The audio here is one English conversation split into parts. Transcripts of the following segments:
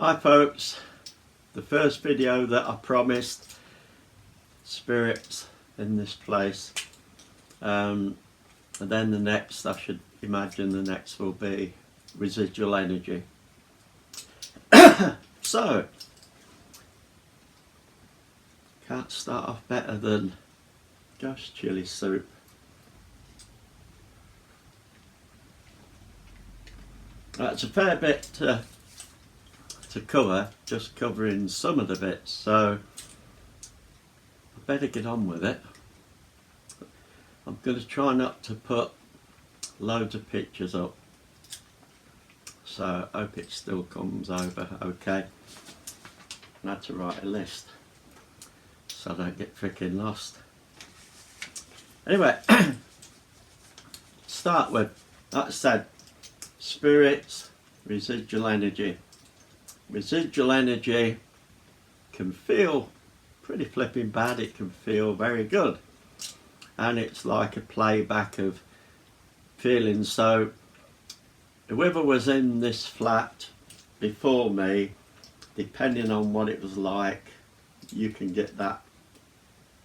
Hi folks, the first video that I promised, spirits in this place, and then the next, I should imagine the next will be residual energy. So, can't start off better than ghost chili soup. That's a fair bit to cover, just covering some of the bits, so I better get on with it. I'm going to try not to put loads of pictures up, so I hope it still comes over okay. I had to write a list so I don't get freaking lost. Anyway, start with, like I said, spirits, residual energy. Residual energy can feel pretty flipping bad, it can feel very good, and it's like a playback of feelings. So whoever was in this flat before me, depending on what it was like, you can get that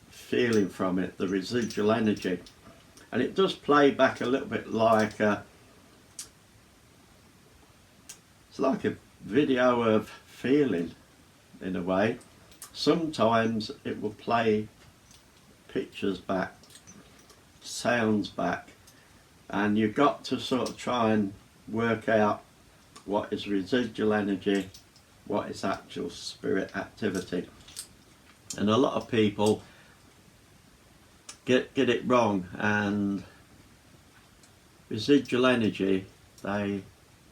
feeling from it, the residual energy, and it does play back a little bit like it's like a video of feeling in a way. Sometimes it will play pictures back, sounds back, and you've got to sort of try and work out what is residual energy, what is actual spirit activity. And a lot of people get it wrong, and residual energy, they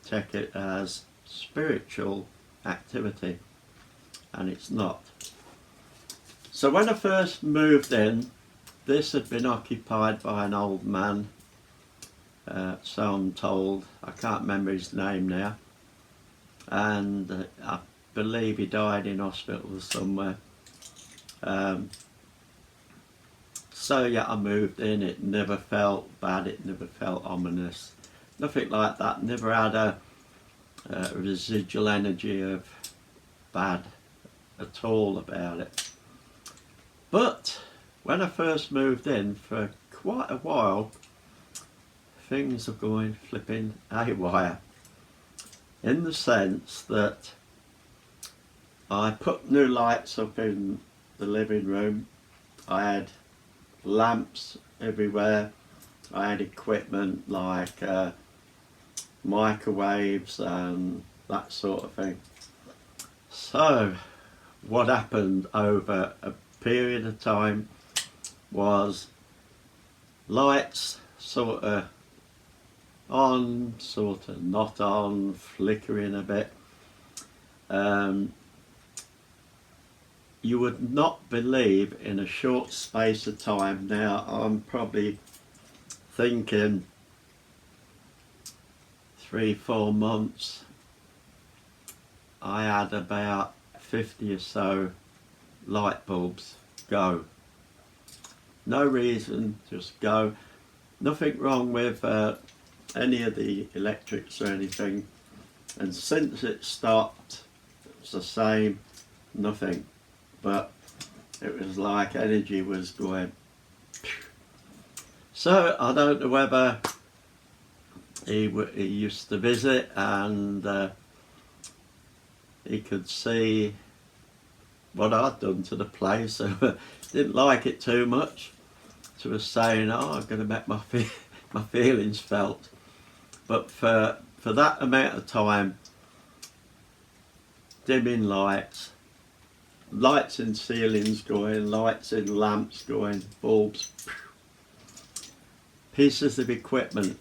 take it as spiritual activity, and it's not. So when I first moved in, this had been occupied by an old man, so I'm told. I can't remember his name now, and I believe he died in hospital somewhere. So yeah, I moved in. It never felt bad, it never felt ominous, nothing like that. Never had a residual energy of bad at all about it. But when I first moved in, for quite a while, things are going flipping haywire, in the sense that I put new lights up in the living room. I had lamps everywhere. I had equipment like microwaves and that sort of thing. So what happened over a period of time was lights sort of on, sort of not on, flickering a bit. You would not believe, in a short space of time, now I'm probably thinking 3-4 months, I had about 50 or so light bulbs go. No reason, just go. Nothing wrong with any of the electrics or anything, and since it stopped, it's the same, nothing. But it was like energy was going. So I don't know whether he used to visit and he could see what I'd done to the place, so didn't like it too much. So was saying, oh, I'm going to make my feelings felt. But for that amount of time, dimming lights in ceilings going, lights in lamps going, bulbs, pieces of equipment,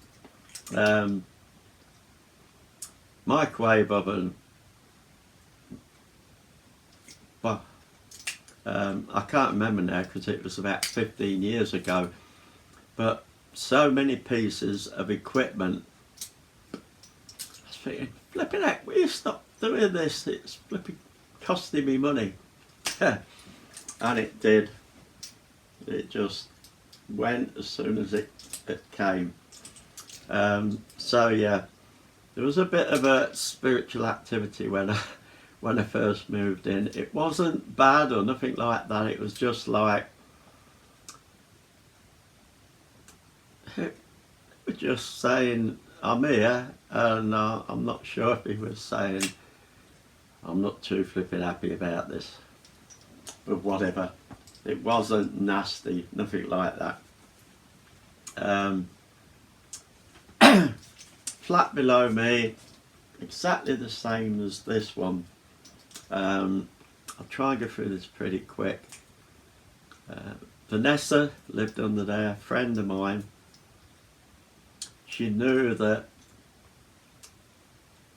microwave oven, well, I can't remember now because it was about 15 years ago, but so many pieces of equipment. I was thinking, flipping heck, will you stop doing this? It's flipping costing me money. And it did. It just went as soon as it came. So yeah, there was a bit of a spiritual activity when when I first moved in. It wasn't bad or nothing like that. It was just like, it was just saying, I'm here, and I'm not sure if he was saying, I'm not too flipping happy about this, but whatever. It wasn't nasty, nothing like that. Flat below me, exactly the same as this one. I'll try and go through this pretty quick. Vanessa lived under there, a friend of mine. She knew that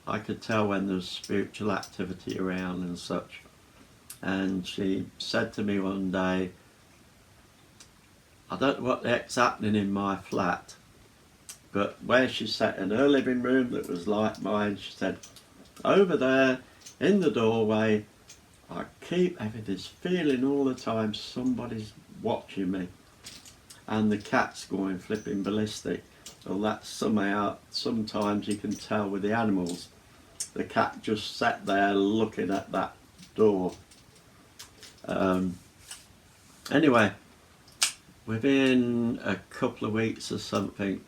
I could tell when there was spiritual activity around and such. And she said to me one day, I don't know what the heck's happening in my flat, but where she sat in her living room that was like mine, she said, over there in the doorway, I keep having this feeling all the time somebody's watching me, and the cat's going flipping ballistic. Well, that's somehow, sometimes you can tell with the animals. The cat just sat there looking at that door. Anyway, within a couple of weeks or something,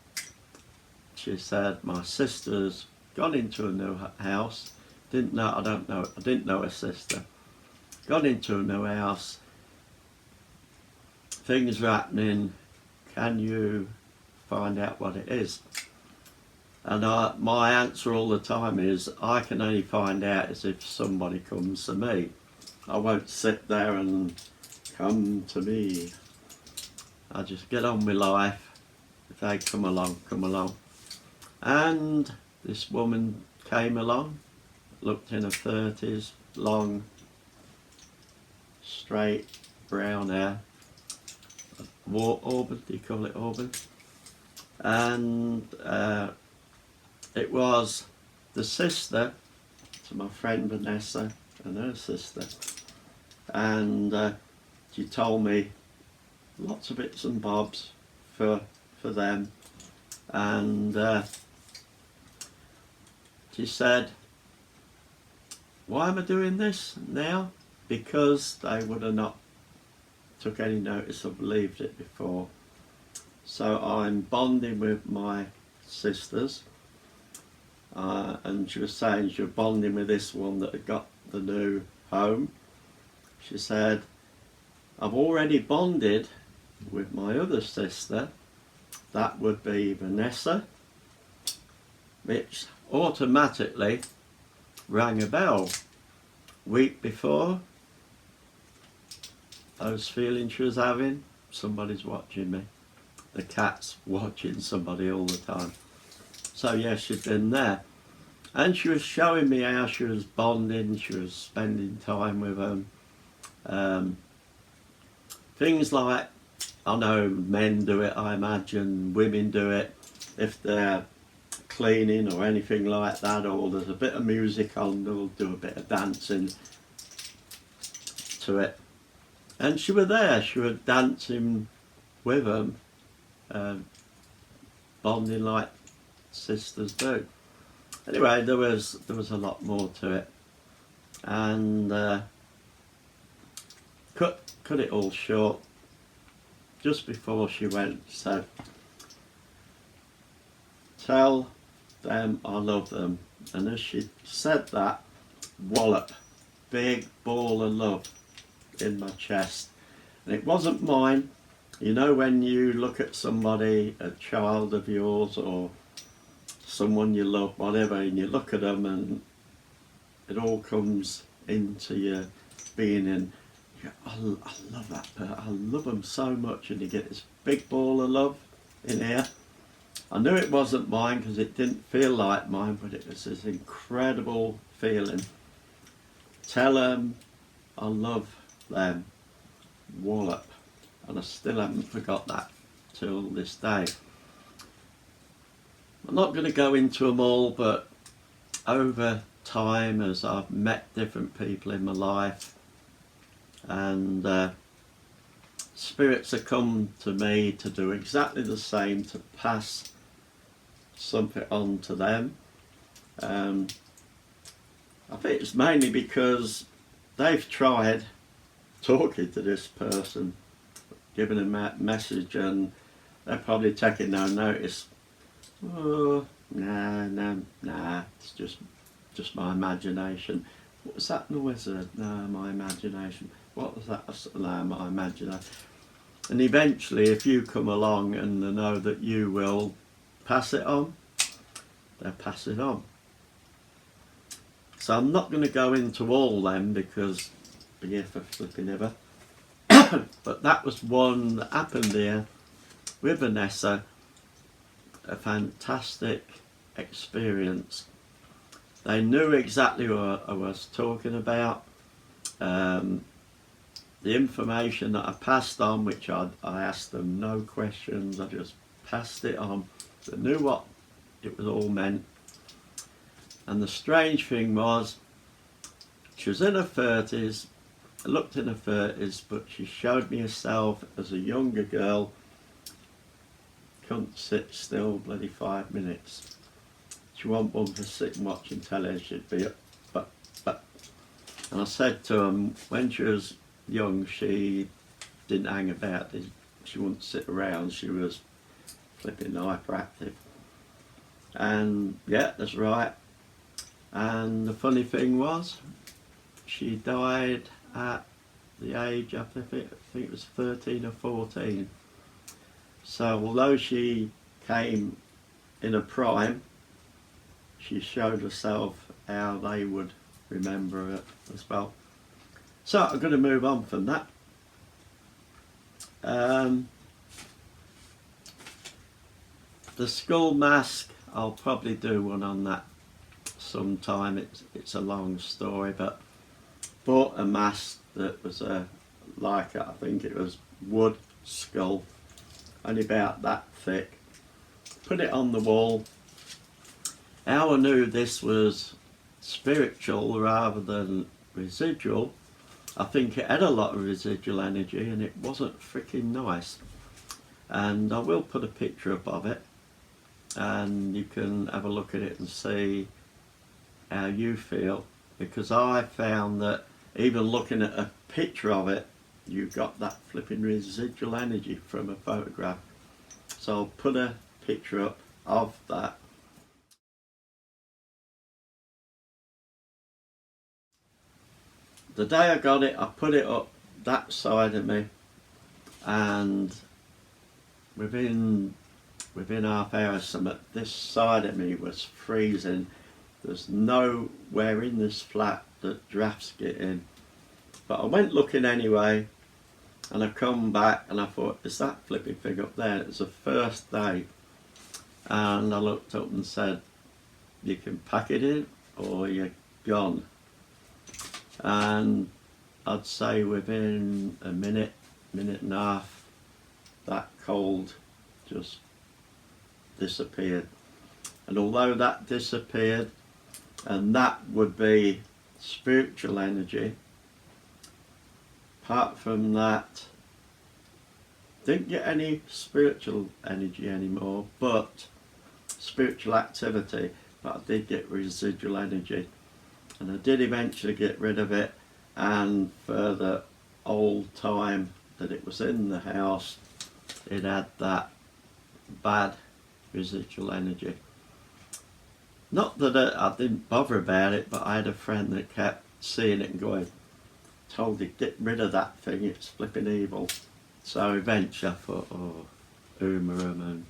she said my sister's gone into a new house. I didn't know her sister. Gone into a new house. Things are happening. Can you find out what it is? And my answer all the time is, I can only find out as if somebody comes to me. I won't sit there and come to me. I just get on with life. If they come along, come along. And this woman came along, looked in her 30s, long, straight, brown hair. Auburn, do you call it Auburn? And it was the sister to my friend Vanessa and her sister. And she told me lots of bits and bobs for them. And she said, why am I doing this now? Because they would have not took any notice or believed it before. So I'm bonding with my sisters, and she was saying she was bonding with this one that had got the new home. She said, I've already bonded with my other sister, that would be Vanessa, which automatically rang a bell. Week before, those feelings she was having, somebody's watching me. The cat's watching somebody all the time. So yes, she'd been there. And she was showing me how she was bonding, she was spending time with them. Things like, I know men do it, I imagine women do it, if they're cleaning or anything like that, or there's a bit of music on, they'll do a bit of dancing to it. And she was there, she was dancing with them, bonding like sisters do. Anyway, there was a lot more to it, and cut it all short. Just before she went, she said, tell them I love them. And as she said that, wallop, big ball of love in my chest. And it wasn't mine. You know, when you look at somebody, a child of yours or someone you love, whatever, and you look at them and it all comes into your being, and you go, I love that person, I love them so much, and you get this big ball of love in here. I knew it wasn't mine because it didn't feel like mine, but it was this incredible feeling. Tell them I love them, wallop. And I still haven't forgot that till this day. I'm not going to go into them all, but over time, as I've met different people in my life, and spirits have come to me to do exactly the same, to pass something on to them. I think it's mainly because they've tried talking to this person, giving them a message, and they're probably taking no notice. Oh, nah, it's just my imagination. What was that noise? No, my imagination. What was that? No, my imagination. And eventually, if you come along and they know that you will pass it on, they'll pass it on. So I'm not going to go into all them because I'll be here for flipping ever. But that was one that happened here with Vanessa. A fantastic experience. They knew exactly what I was talking about. The information that I passed on, which I asked them no questions, I just passed it on. They knew what it was all meant. And the strange thing was, she was in her 30s, I looked in her 30s, but she showed me herself as a younger girl. Couldn't sit still bloody 5 minutes. She wasn't one for sitting watching telly, she'd be up, but. And I said to them, when she was young, she didn't hang about, she wouldn't sit around, she was flipping hyperactive. And yeah, that's right. And the funny thing was, she died at the age, I think it was 13 or 14. So although she came in a prime, she showed herself how they would remember it as well. So I'm going to move on from that. The skull mask, I'll probably do one on that sometime. It's a long story, but bought a mask that was like I think it was wood skull, only about that thick. Put it on the wall. How I knew this was spiritual rather than residual, I think it had a lot of residual energy and it wasn't freaking nice. And I will put a picture up of it and you can have a look at it and see how you feel, because I found that even looking at a picture of it, you got that flipping residual energy from a photograph. So I'll put a picture up of that. The day I got it, I put it up that side of me, and within half hour or something, this side of me was freezing. There's nowhere in this flat that drafts get in. But I went looking anyway, and I come back and I thought, is that flipping thing up there? It was the first day. And I looked up and said, you can pack it in or you're gone. And I'd say within a minute and a half, that cold just disappeared. And although that disappeared, and that would be spiritual energy, apart from that, didn't get any spiritual energy anymore, but spiritual activity, but I did get residual energy. And I did eventually get rid of it, and for the old time that it was in the house, it had that bad residual energy. Not that I didn't bother about it, but I had a friend that kept seeing it and going, told you, get rid of that thing, it's flipping evil. So eventually I thought, oh, and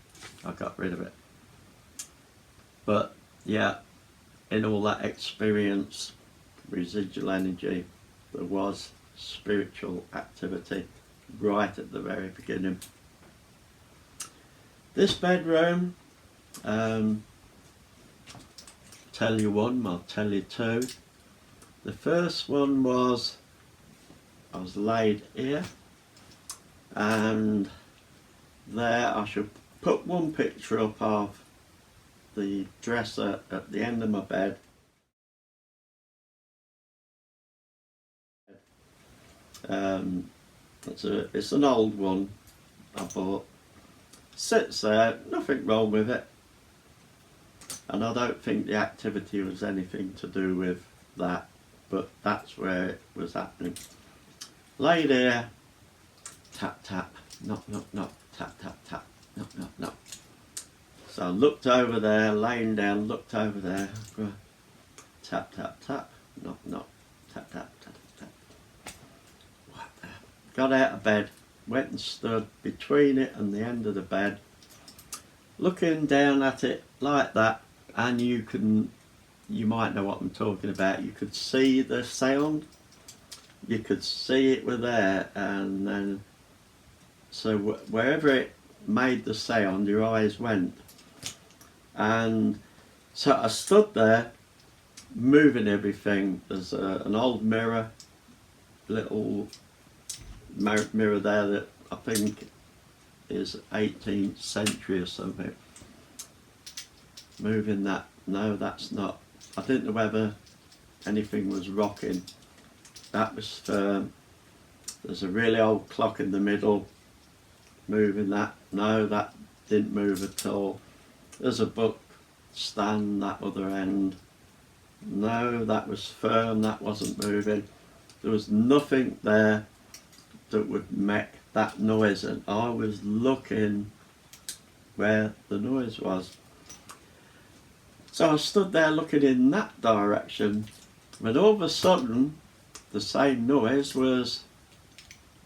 I got rid of it. But yeah, in all that experience, residual energy, there was spiritual activity right at the very beginning. This bedroom, tell you one, I'll tell you two. The first one was, I was laid here, and there I should put one picture up of the dresser at the end of my bed. It's an old one I bought. Sits there, nothing wrong with it. And I don't think the activity was anything to do with that, but that's where it was happening. Lay there, tap tap, knock knock knock, tap tap tap, knock knock knock. So I looked over there, laying down, looked over there, tap tap tap, knock knock, tap tap tap tap. What the? Got out of bed, went and stood between it and the end of the bed, looking down at it like that, and you might know what I'm talking about. You could see the sound, you could see it were there, and then so wherever it made the sound, your eyes went. And so I stood there, moving everything. There's an old mirror, little mirror there that I think is 18th century or something. Moving that. No, that's not. I didn't know whether anything was rocking. That was firm. There's a really old clock in the middle. Moving that. No, that didn't move at all. There's a book stand that other end. No, that was firm. That wasn't moving. There was nothing there that would make that noise, and I was looking where the noise was. So I stood there looking in that direction, when all of a sudden the same noise was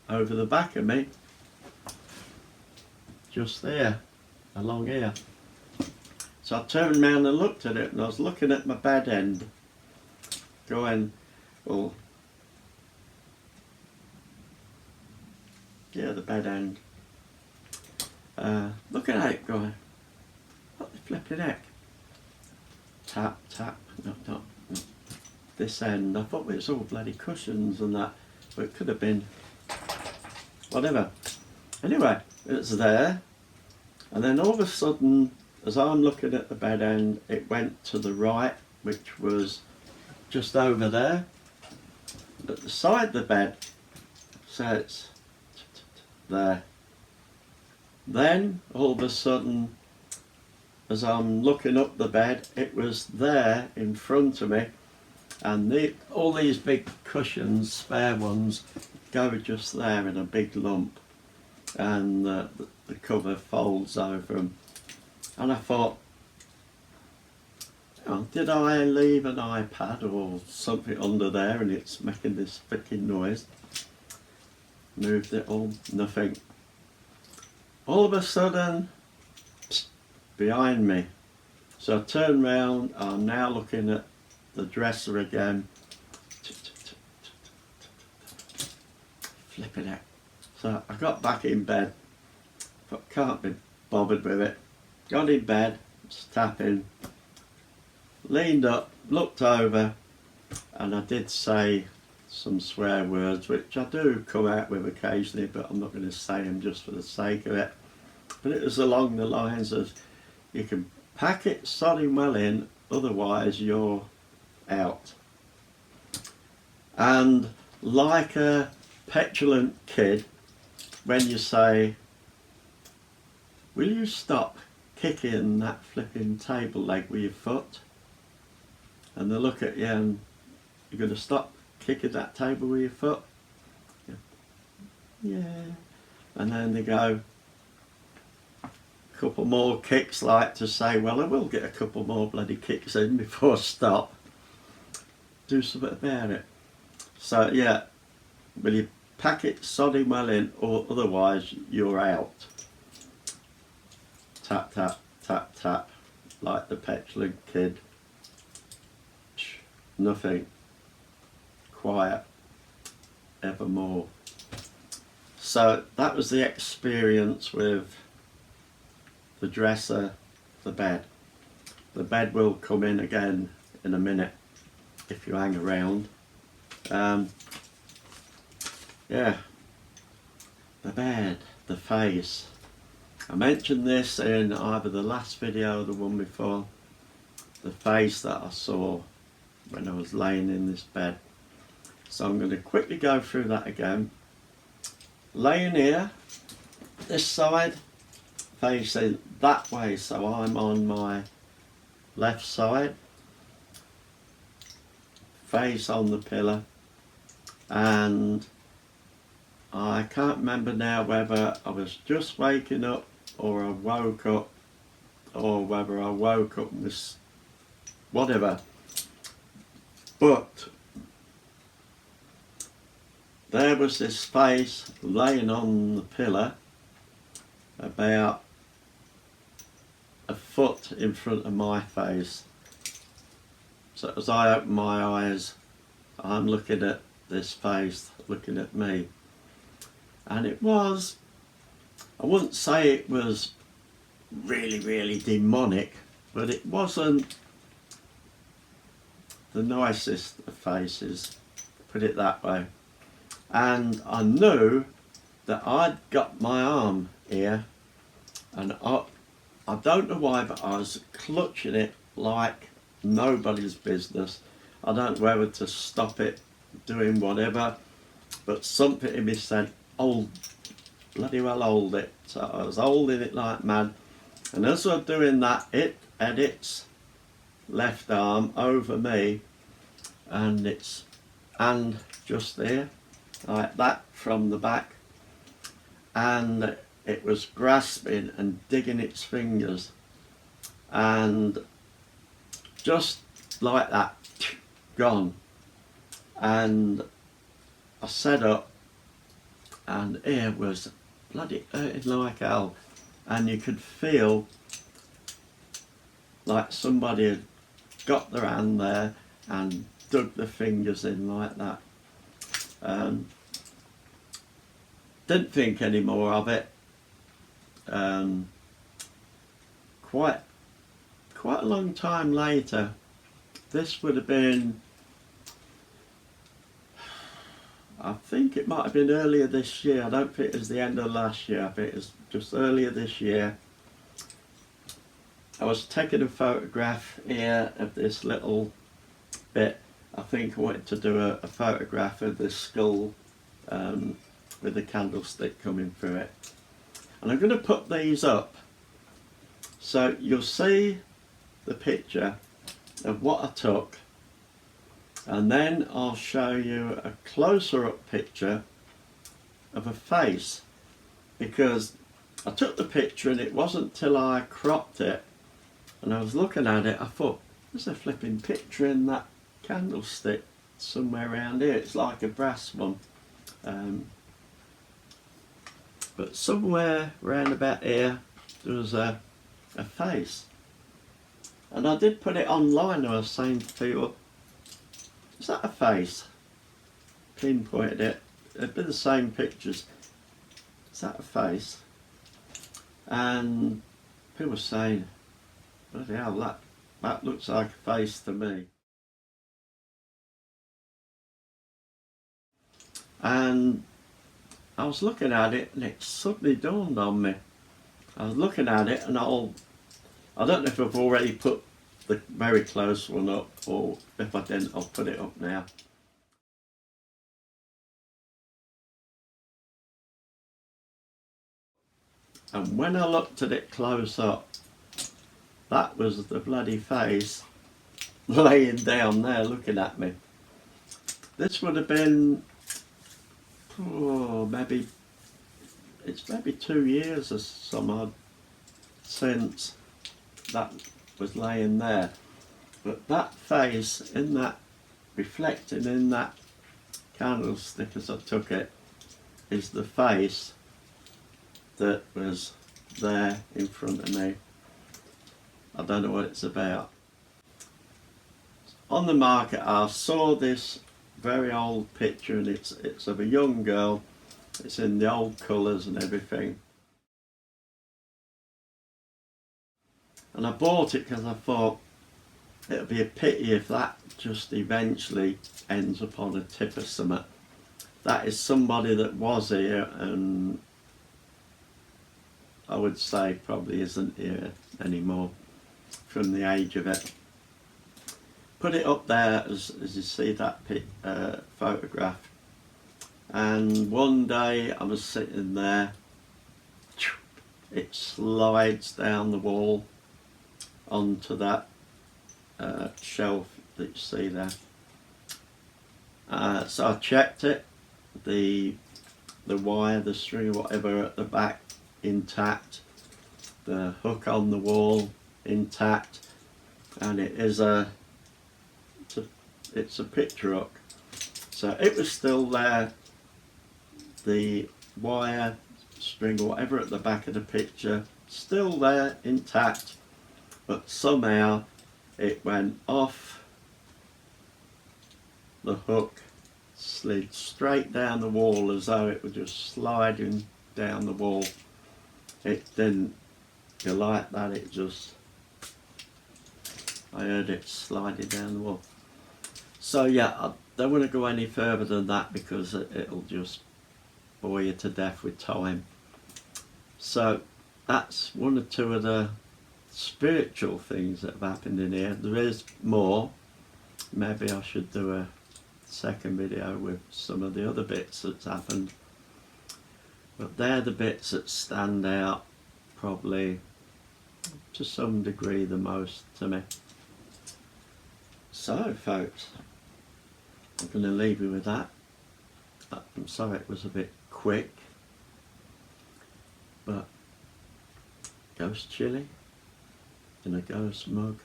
over the back of me, just there, along here. So I turned around and looked at it, and I was looking at my bed end, going, well, yeah, the bed end. Looking at it, going, what the flipping heck? Tap, tap, knock, knock, knock. This end, I thought it was all bloody cushions and that, but it could have been whatever. Anyway, it's there, and then all of a sudden, as I'm looking at the bed end, it went to the right, which was just over there, at the side of the bed, so it's there. Then, all of a sudden, as I'm looking up the bed, it was there in front of me, and all these big cushions, spare ones, go just there in a big lump, and the cover folds over them. And I thought, oh, did I leave an iPad or something under there and it's making this freaking noise? Moved it all, nothing. All of a sudden, psst, behind me. So I turn round, I'm now looking at the dresser again. Flipping it. So I got back in bed, but can't be bothered with it. Got in bed, tapping, leaned up, looked over, and I did say some swear words, which I do come out with occasionally, but I'm not going to say them just for the sake of it. But it was along the lines of, you can pack it sodding well in, otherwise you're out. And like a petulant kid, when you say, will you stop kicking that flipping table leg with your foot? And they look at you and, you're going to stop kicking that table with your foot? Yeah. And then they go, a couple more kicks, like to say, well, I will get a couple more bloody kicks in before I stop. Do something about it. So yeah, will you pack it sodding well in, or otherwise you're out. Tap, tap, tap, tap, like the petulant kid. Nothing. Quiet. Evermore. So that was the experience with the dresser, the bed. The bed will come in again in a minute if you hang around. Yeah, the bed, the face. I mentioned this in either the last video or the one before. The face that I saw when I was laying in this bed. So I'm going to quickly go through that again. Laying here, this side, facing that way, so I'm on my left side. face on the pillar, and I can't remember now whether I was just waking up or I woke up, or whether I woke up and was whatever. But there was this face laying on the pillar about a foot in front of my face. So as I open my eyes, I'm looking at this face looking at me. And it was, I wouldn't say it was really, really demonic, but it wasn't the nicest of faces, put it that way. And I knew that I'd got my arm here, and I don't know why, but I was clutching it like nobody's business. I don't know whether to stop it doing whatever, but something in me said, "Hold, bloody well hold it." So I was holding it like mad, and as I was doing that, it had its left arm over me, and its hand just there, like that from the back, and it was grasping and digging its fingers, and just like that, gone. And I sat up, and here was bloody hurting like hell, and you could feel like somebody had got their hand there and dug the fingers in like that. Didn't think any more of it. Quite a long time later, this would have been, I think it might have been earlier this year. I don't think it was the end of last year, I think it was just earlier this year. I was taking a photograph here of this little bit. I think I wanted to do a photograph of this skull with the candlestick coming through it. And I'm going to put these up so you'll see the picture of what I took, and then I'll show you a closer up picture of a face, because I took the picture and it wasn't till I cropped it and I was looking at it, I thought, there's a flipping picture in that candlestick somewhere around here. It's like a brass one, but somewhere round about here there was a face. And I did put it online. I was saying to people, is that a face? Pinpointed it. It'd be the same pictures. Is that a face? And people were saying, bloody hell, that looks like a face to me. And I was looking at it, and it suddenly dawned on me. I was looking at it, and I don't know if I've already put the very close one up, or if I didn't, I'll put it up now. And when I looked at it close up, that was the bloody face laying down there looking at me. This would have been, it's maybe 2 years or some odd since that was laying there. But that face in that, reflecting in that candlestick as I took it, is the face that was there in front of me. I don't know what it's about. On the market I saw this very old picture, and it's of a young girl. It's in the old colours and everything. And I bought it because I thought it would be a pity if that just eventually ends up on a tip or something. That is somebody that was here, and I would say probably isn't here anymore from the age of it. Put it up there as you see that photograph. And one day I was sitting there, it slides down the wall onto that shelf that you see there, So I checked it, the wire, the string, whatever at the back intact, the hook on the wall intact, and it is it's a picture hook. So it was still there, the wire, string, whatever at the back of the picture, still there intact, but somehow it went off the hook, slid straight down the wall as though it was just sliding down the wall. It didn't go like that, it just, I heard it sliding down the wall. So yeah, I don't want to go any further than that because it'll just bore you to death with time. So that's one or two of the spiritual things that have happened in here. There is more. Maybe I should do a second video with some of the other bits that's happened, but they're the bits that stand out probably to some degree the most to me. So folks, I'm going to leave you with that. I'm sorry it was a bit quick, but ghost chili in a ghost mug,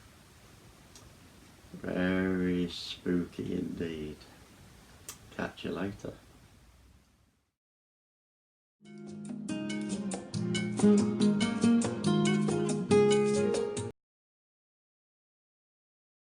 very spooky indeed. Catch you later.